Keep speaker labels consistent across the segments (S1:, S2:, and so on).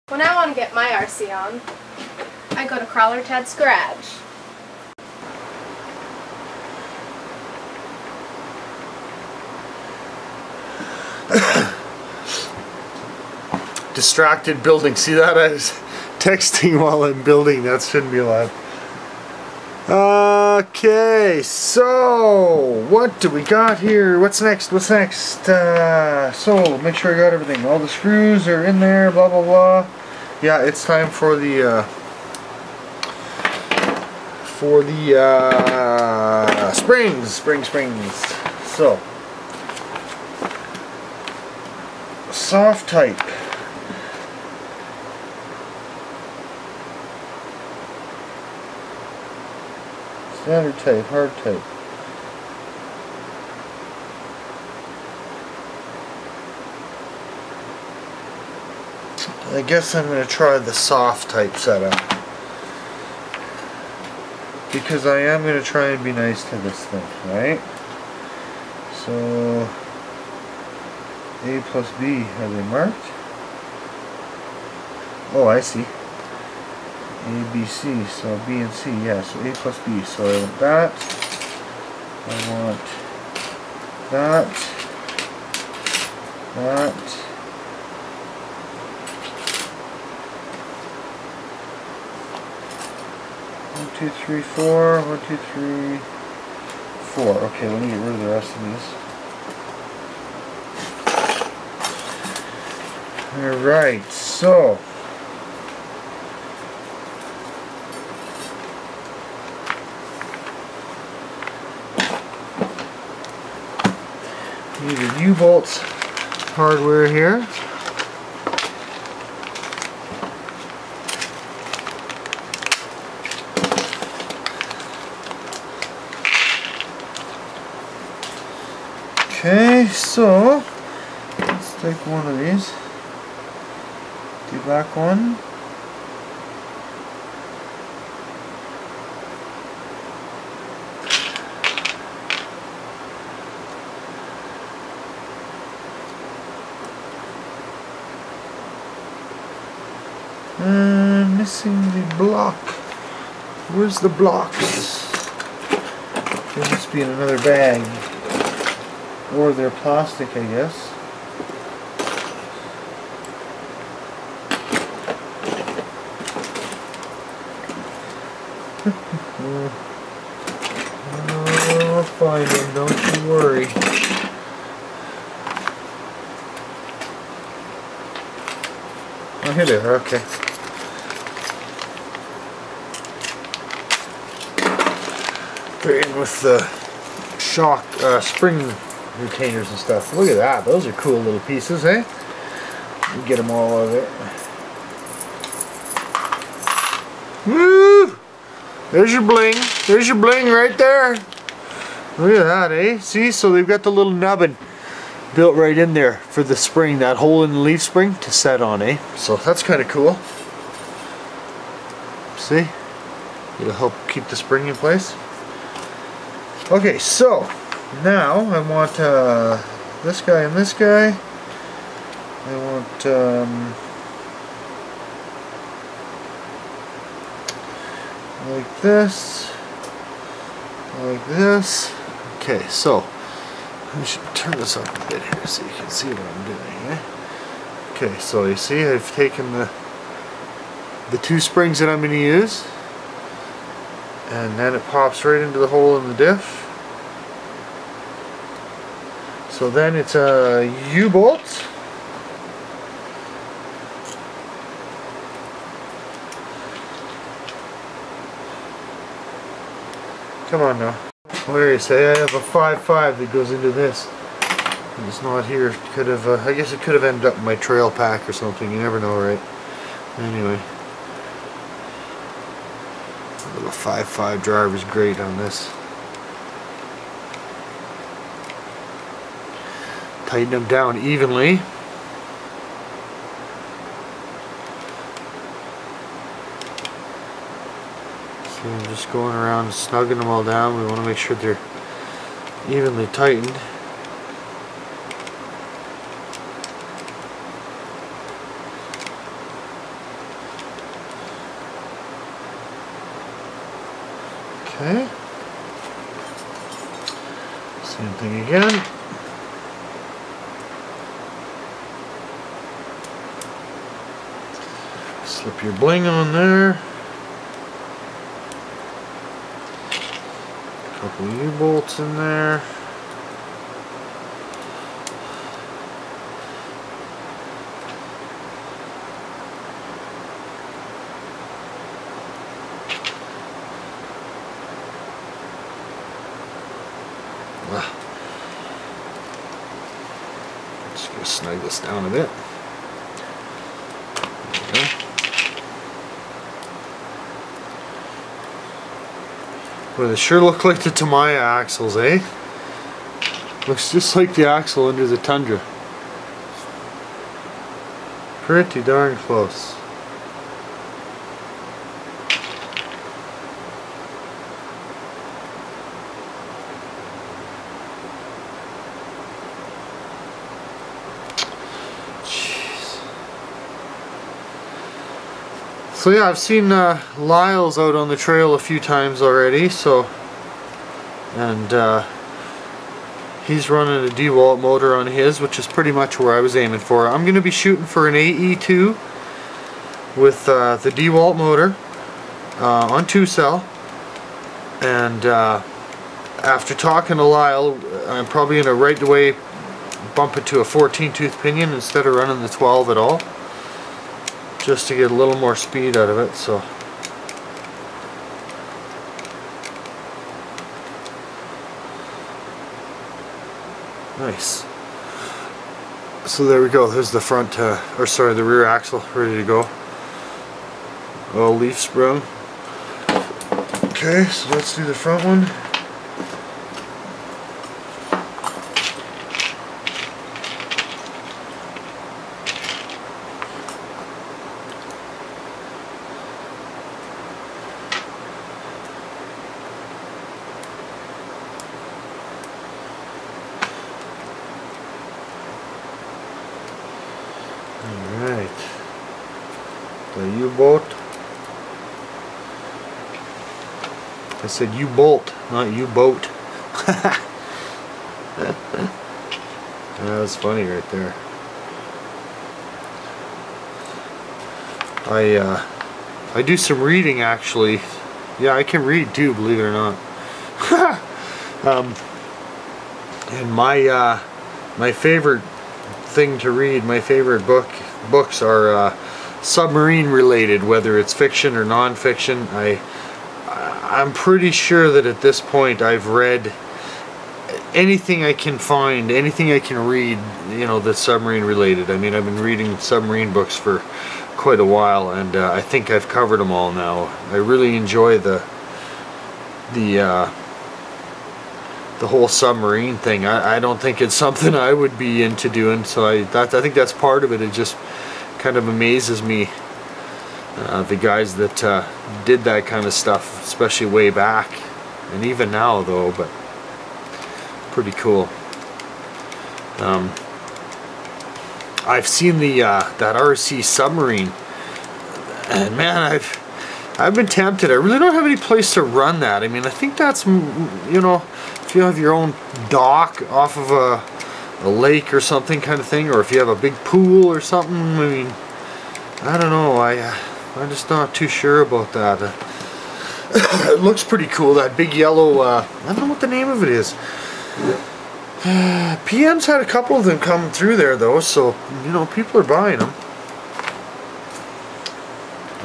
S1: When I want to get my RC on, I go to Crawler Ted's garage.
S2: Distracted building. See that? I was texting while I'm building. That shouldn't be allowed. Okay, so what do we got here? What's next? What's next? So make sure I got everything. All the screws are in there. Blah blah blah. Yeah, it's time for the springs. So soft type. Standard type, hard type. I guess I'm going to try the soft type setup, because I am going to try and be nice to this thing, right? So A plus B, are they marked? Oh, I see. A, B, C, so B and C, yeah, so A plus B, so I want that, I want that, 1, 2, 3, 4, 1, 2, 3, 4, okay, let me get rid of the rest of these. Alright, so these are U-bolts hardware here. Okay, so let's take one of these. The black one. Missing the block. Where's the blocks? They must be in another bag. Or they're plastic, I guess. I'll find them, don't you worry. Oh, here they are, okay. They're in with the shock, spring retainers and stuff. Look at that, those are cool little pieces, eh? You get them all out of there. Woo! There's your bling. There's your bling right there. Look at that, eh? See, so they've got the little nubbin built right in there for the spring, that hole in the leaf spring to set on, eh? So that's kind of cool. See? It'll help keep the spring in place. Okay, so now I want this guy and this guy. I want like this, like this. Okay, so I should turn this up a bit here so you can see what I'm doing. Eh? Okay, so you see I've taken the two springs that I'm going to use, and then it pops right into the hole in the diff. So then it's a U-bolt. Come on now. Where you say I have a 5.5 that goes into this. It's not here. It could have. I guess it could have ended up in my trail pack or something. You never know, right? Anyway, a little 5.5 drive is great on this. Tighten them down evenly. So I'm just going around snugging them all down. We want to make sure they're evenly tightened. Okay. Same thing again. Slip your bling on there. Couple U-bolts in there. Just gonna snug this down a bit. There we go. Well, they sure look like the Tamiya axles, eh? Looks just like the axle under the Tundra. Pretty darn close. So yeah, I've seen Lyle's out on the trail a few times already, so, and he's running a DeWalt motor on his, which is pretty much where I was aiming for. I'm going to be shooting for an AE2 with the DeWalt motor on 2-cell, and after talking to Lyle, I'm probably going to right away bump it to a 14-tooth pinion instead of running the 12 at all, just to get a little more speed out of it. So nice. So there we go. There's the front, or sorry, the rear axle ready to go. All leaf sprung. Okay, so let's do the front one. Alright, the U-bolt. I said U-bolt, not U-boat. That was funny right there. I do some reading actually. Yeah, I can read too, believe it or not. And my favorite thing to read, my favorite books are submarine related, whether it's fiction or non-fiction. I'm pretty sure that at this point I've read anything I can find, anything I can read, you know, that's submarine related. I mean, I've been reading submarine books for quite a while, and I think I've covered them all now. I really enjoy the whole submarine thing. I don't think it's something I would be into doing, so I think that's part of it. It just kind of amazes me, the guys that did that kind of stuff, especially way back, and even now though, but pretty cool. I've seen the that RC submarine, and man, I've been tempted. I really don't have any place to run that. I mean, I think that's, you know, if you have your own dock off of a lake or something kind of thing, or if you have a big pool or something. I mean, I don't know. I'm just not too sure about that. It looks pretty cool. That big yellow. I don't know what the name of it is. PM's had a couple of them come through there though, so you know, people are buying them.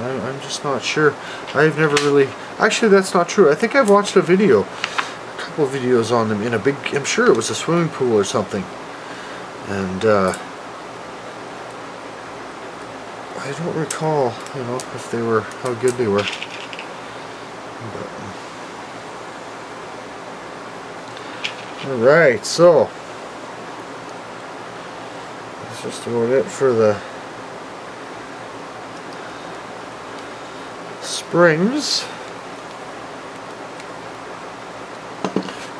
S2: I'm just not sure. I've never really. Actually, that's not true. I think I've watched a video, a couple of videos on them in a big. I'm sure it was a swimming pool or something, and I don't recall, you know, if they were, how good they were. Alright, so that's just about it for the springs.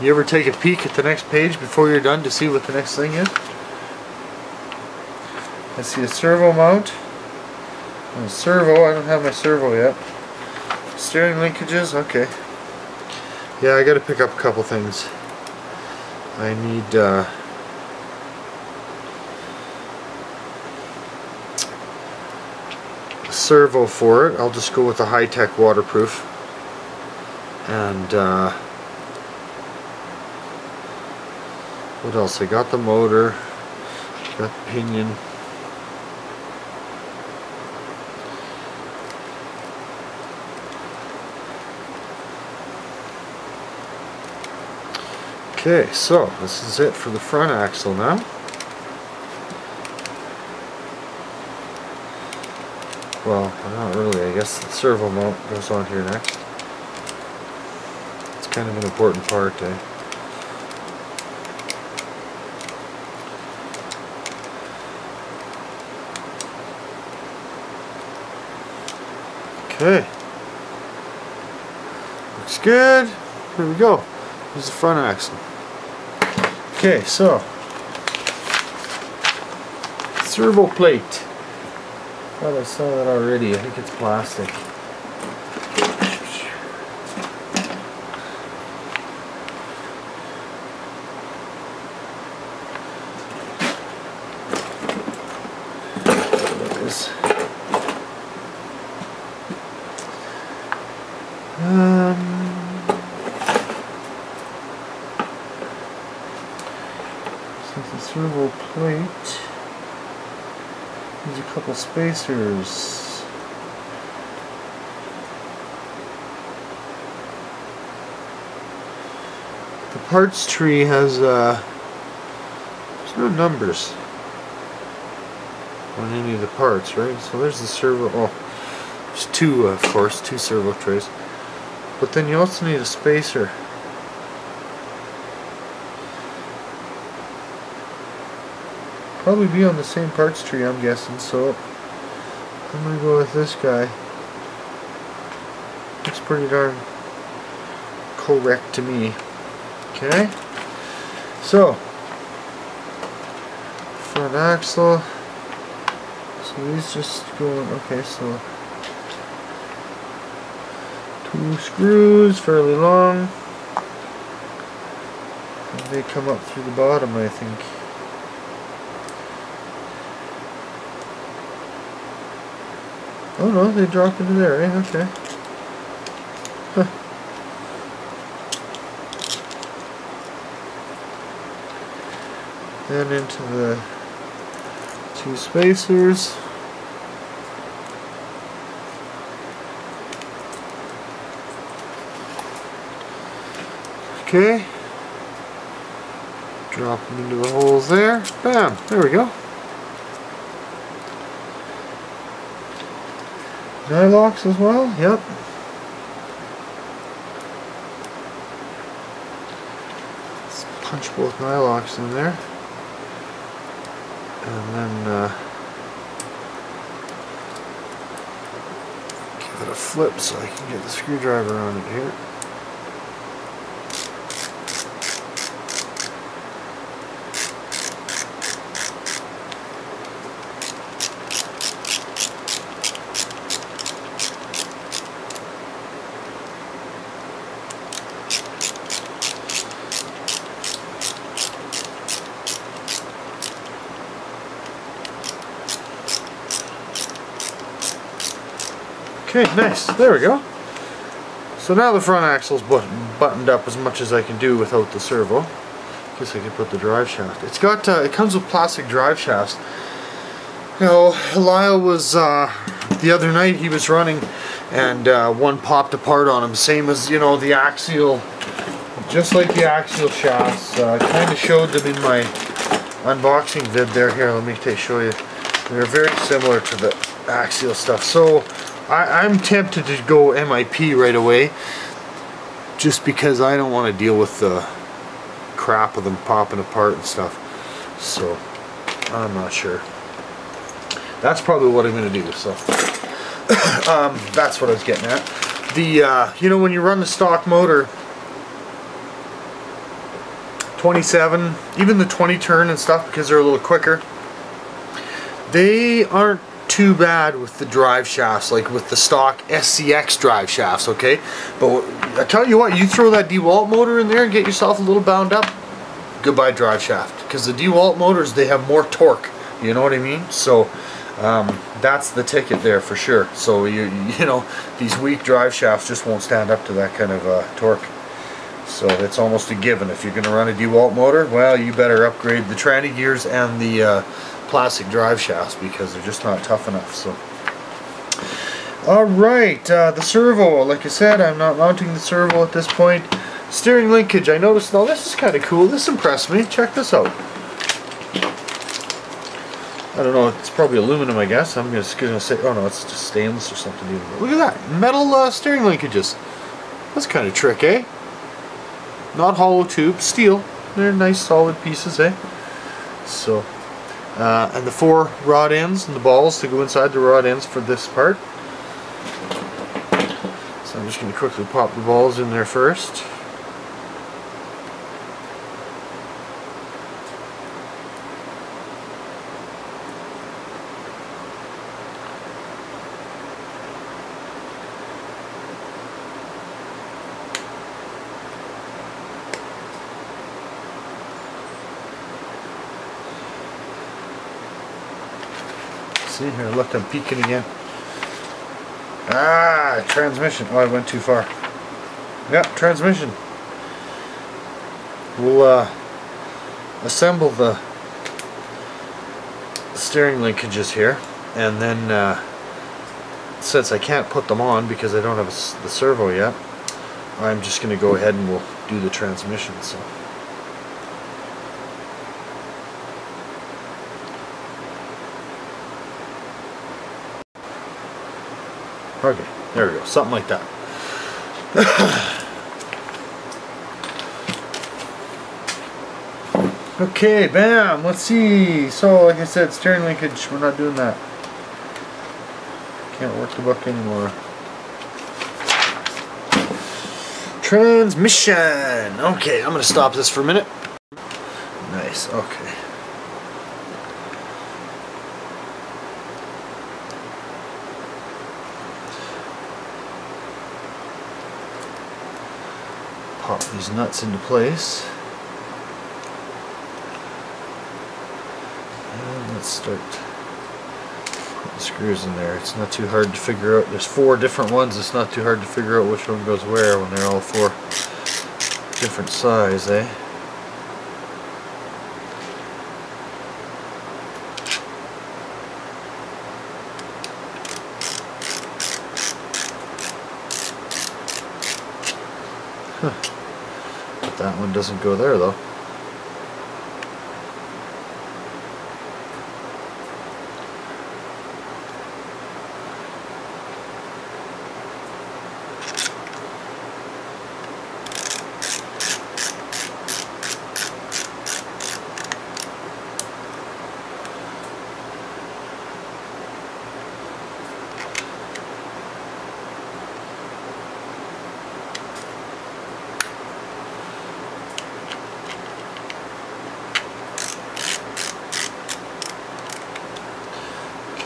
S2: You ever take a peek at the next page before you're done to see what the next thing is? I see a servo mount. And a servo, I don't have my servo yet. Steering linkages, okay. Yeah, I gotta pick up a couple things. I need a servo for it. I'll just go with the high-tech waterproof. And what else? I got the motor, got the pinion. Okay, so this is it for the front axle now. Well, not really. I guess the servo mount goes on here next. It's kind of an important part, eh? Okay. Looks good. Here we go. Here's the front axle. Okay, so servo plate. Thought I saw that already. I think it's plastic. There it is. The servo plate. There's a couple spacers. The parts tree has there's no numbers on any of the parts, right? So there's the servo. Oh, there's two, of course, two servo trays. But then you also need a spacer. Probably be on the same parts tree, I'm guessing, so I'm gonna go with this guy. Looks pretty darn correct to me. Okay, so front axle. So these just going, okay, so 2 screws, fairly long. And they come up through the bottom, I think. Oh no, they drop into there, eh? Okay. Huh. Then into the 2 spacers. Okay. Drop them into the holes there. Bam! There we go. Nylocks as well? Yep. Let's punch both nylocks in there. And then give it a flip so I can get the screwdriver on it here. Okay, nice. There we go. So now the front axle's buttoned up as much as I can do without the servo. Guess I could put the drive shaft. It's got it comes with plastic drive shafts. You know, Lyle was the other night he was running and one popped apart on him, same as, you know, the axial, just like the axial shafts. I kind of showed them in my unboxing vid there. Here, let me show you. They're very similar to the axial stuff. So I'm tempted to go MIP right away, just because I don't want to deal with the crap of them popping apart and stuff. So I'm not sure. That's probably what I'm going to do. So that's what I was getting at. The you know, when you run the stock motor 27, even the 20 turn and stuff, because they're a little quicker, they aren't too bad with the drive shafts, like with the stock SCX drive shafts, okay? But I tell you what, you throw that DeWalt motor in there and get yourself a little bound up, goodbye drive shaft. Because the DeWalt motors, they have more torque, you know what I mean? So that's the ticket there for sure. So you know, these weak drive shafts just won't stand up to that kind of torque. So it's almost a given. If you're going to run a DeWalt motor, well, you better upgrade the tranny gears and the plastic drive shafts, because they're just not tough enough. So, alright, the servo, like I said, I'm not mounting the servo at this point. Steering linkage, I noticed, now this is kind of cool, this impressed me, check this out. I don't know, it's probably aluminum, I guess. I'm just going to say, oh no, it's just stainless or something. Look at that, metal steering linkages. That's kind of trick, eh? Not hollow tube, steel. They're nice solid pieces, eh? So, and the 4 rod ends and the balls to go inside the rod ends for this part. So I'm just going to quickly pop the balls in there first. See here, look, I'm peeking again. Ah, transmission. Oh, I went too far. Yeah, transmission. We'll assemble the steering linkages here, and then since I can't put them on because I don't have the servo yet, I'm just going to go ahead and we'll do the transmission. So. Okay, there we go, something like that. Okay, bam, let's see. So, like I said, steering linkage, we're not doing that. Can't work the book anymore. Transmission. Okay, I'm going to stop this for a minute. Nice, okay. Pop these nuts into place. And let's start putting screws in there. It's not too hard to figure out. There's 4 different ones. It's not too hard to figure out which one goes where when they're all 4 different size, eh? Huh. But that one doesn't go there though.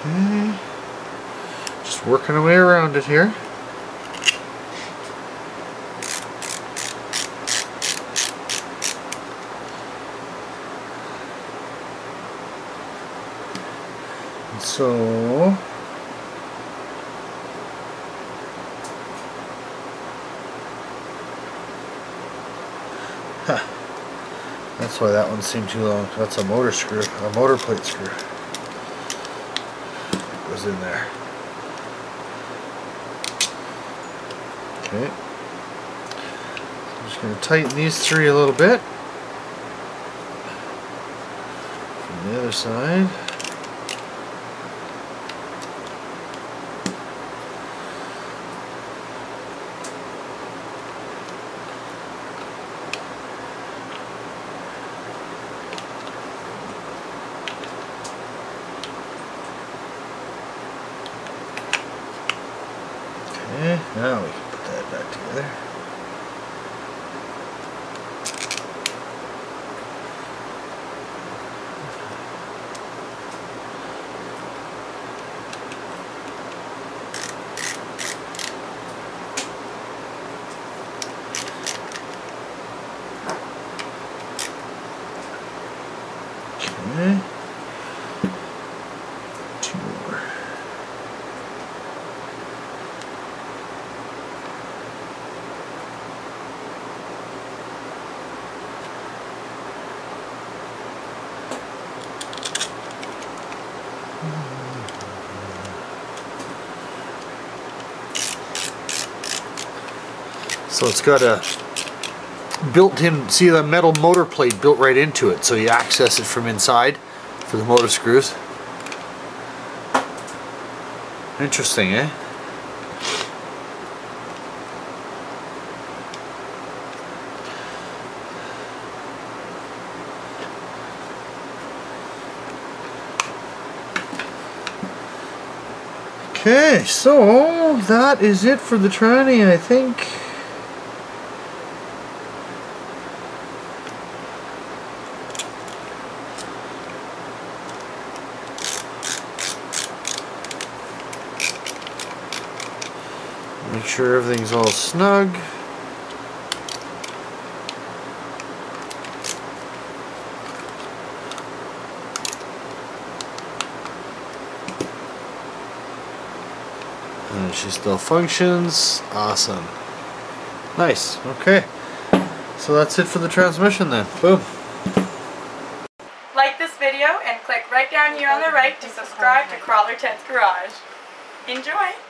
S2: Okay, just working our way around it here. And so, that's why that one seemed too long. That's a motor screw, a motor plate screw. Goes in there. Okay. I'm just going to tighten these 3 a little bit. From the other side. Okay, now we can put that back together. So it's got a built-in, see the metal motor plate built right into it, so you access it from inside for the motor screws. Interesting, eh? Okay, so that is it for the tranny, I think. Make sure everything's all snug. And she still functions. Awesome. Nice. Okay. So that's it for the transmission then. Boom.
S3: Like this video and click right down here on the right to subscribe to Crawler Ted's Garage. Enjoy!